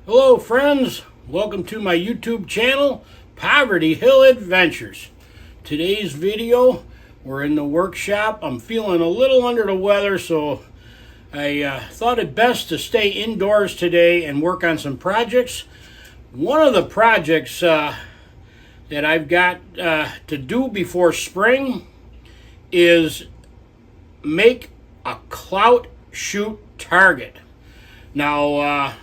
Hello friends, welcome to my YouTube channel, Poverty Hill Adventures. Today's video, we're in the workshop. I'm feeling a little under the weather, so I thought it best to stay indoors today and work on some projects. One of the projects that I've got to do before spring is make a Clout shoot target. Now,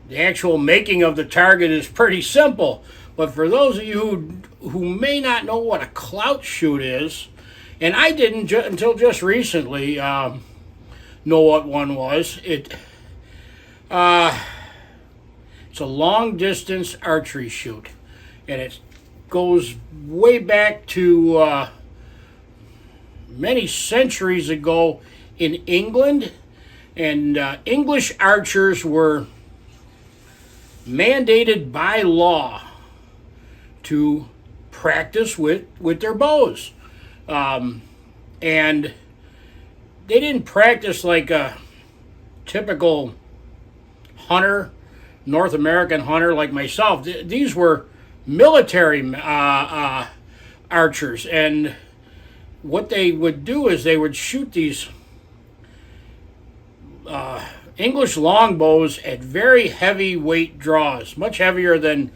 the actual making of the target is pretty simple, but for those of you who may not know what a Clout shoot is, and I didn't until just recently know what one was, it's a long distance archery shoot, and it goes way back to many centuries ago in England, and English archers were mandated by law to practice with their bows. And they didn't practice like a typical hunter, North American hunter like myself. These were military archers, and what they would do is they would shoot these English longbows at very heavy weight draws, much heavier than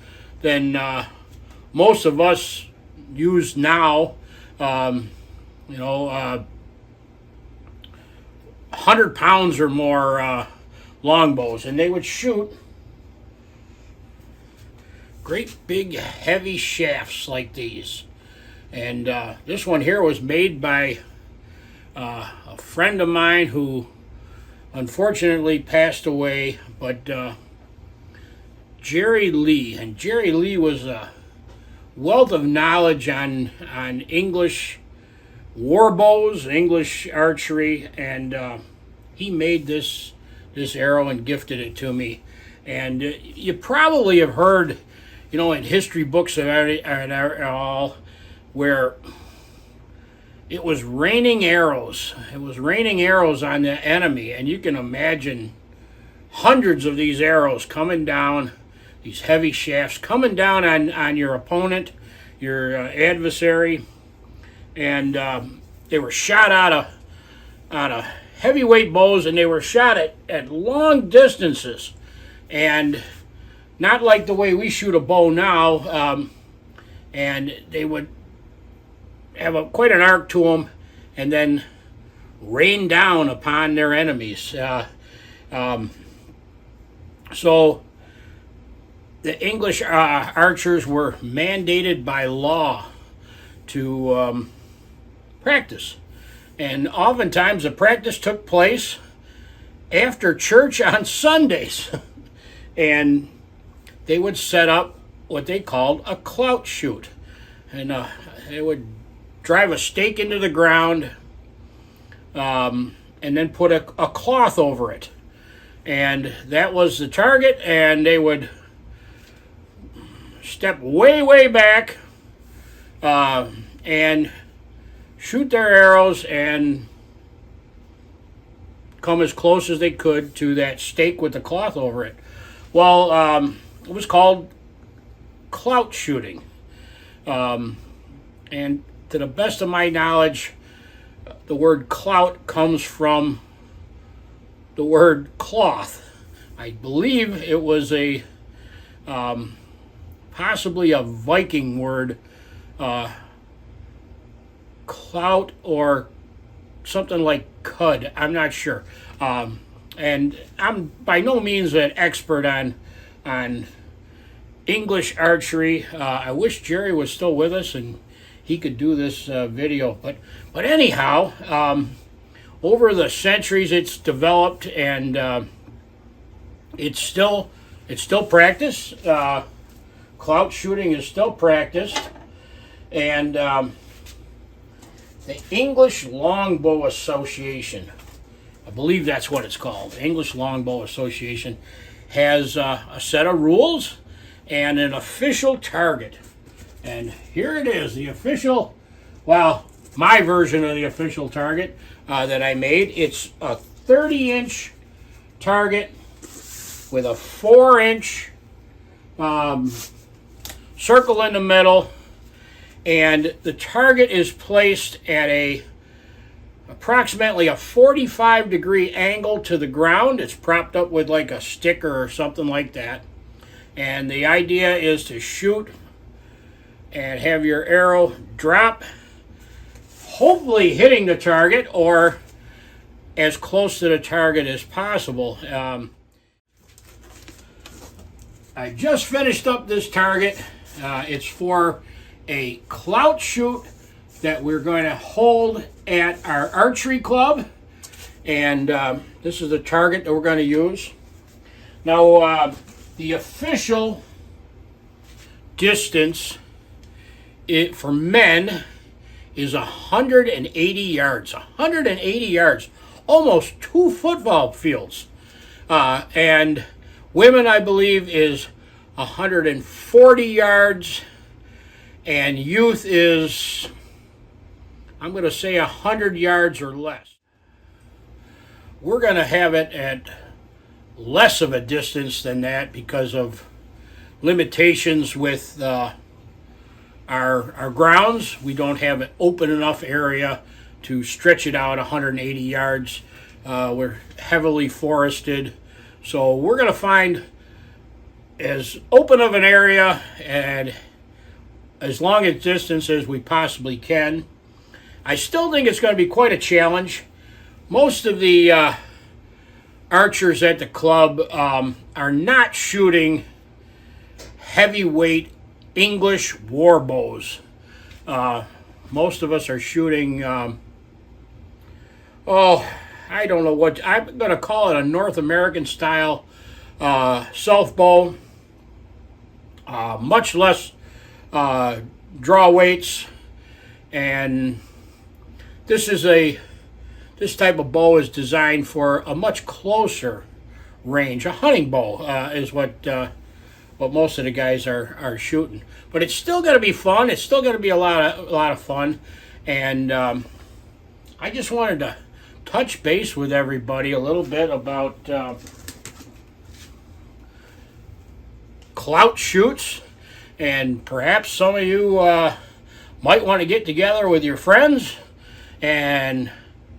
most of us use now. 100 pounds or more longbows, and they would shoot great big heavy shafts like these. And this one here was made by a friend of mine who unfortunately passed away, but Jerry Lee. And Jerry Lee was a wealth of knowledge on English war bows, English archery, and he made this arrow and gifted it to me. And you probably have heard, in history books and all, where it was raining arrows. It was raining arrows on the enemy, and you can imagine hundreds of these arrows coming down, these heavy shafts coming down on your opponent, your adversary, and they were shot out of heavyweight bows, and they were shot at long distances, and not like the way we shoot a bow now. And they would have quite an arc to them, and then rain down upon their enemies. So the English archers were mandated by law to practice, and oftentimes the practice took place after church on Sundays, and they would set up what they called a Clout shoot, and they would drive a stake into the ground, and then put a cloth over it, and that was the target. And they would step way back and shoot their arrows and come as close as they could to that stake with the cloth over it. Well, it was called Clout shooting, and to the best of my knowledge, the word clout comes from the word cloth. I believe it was a possibly a Viking word, clout, or something like cud. I'm not sure. And I'm by no means an expert on English archery. I wish Jerry was still with us and he could do this video, but anyhow, over the centuries it's developed, and it's still practiced. Clout shooting is still practiced, and the English Longbow Association, I believe that's what it's called, the English Longbow Association, has a set of rules and an official target. And here it is, the official, my version of the official target that I made. It's a 30-inch target with a 4-inch circle in the middle, and the target is placed at approximately a 45-degree angle to the ground. It's propped up with like a sticker or something like that. And the idea is to shoot and have your arrow drop, hopefully hitting the target or as close to the target as possible. I just finished up this target. It's for a Clout shoot that we're going to hold at our archery club. And this is the target that we're going to use. Now, the official distance for men is 180 yards. 180 yards. Almost 2 football fields. And women, I believe, is 140 yards. And youth is, I'm going to say 100 yards or less. We're going to have it at less of a distance than that because of limitations with our grounds. We don't have an open enough area to stretch it out 180 yards. We're heavily forested. So we're going to find as open of an area and as long a distance as we possibly can. I still think it's going to be quite a challenge. Most of the archers at the club are not shooting heavyweight English war bows. Most of us are shooting, I don't know what, I'm going to call it a North American style self bow. Much less draw weights, and this type of bow is designed for a much closer range. A hunting bow is what most of the guys are shooting. But it's still going to be fun. It's still going to be a lot of fun. And I just wanted to touch base with everybody a little bit about Clout shoots. And perhaps some of you might want to get together with your friends and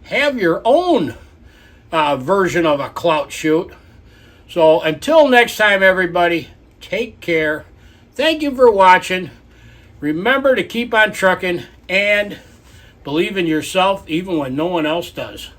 have your own version of a Clout shoot. So until next time, everybody, take care. Thank you for watching. Remember to keep on trucking and believe in yourself even when no one else does.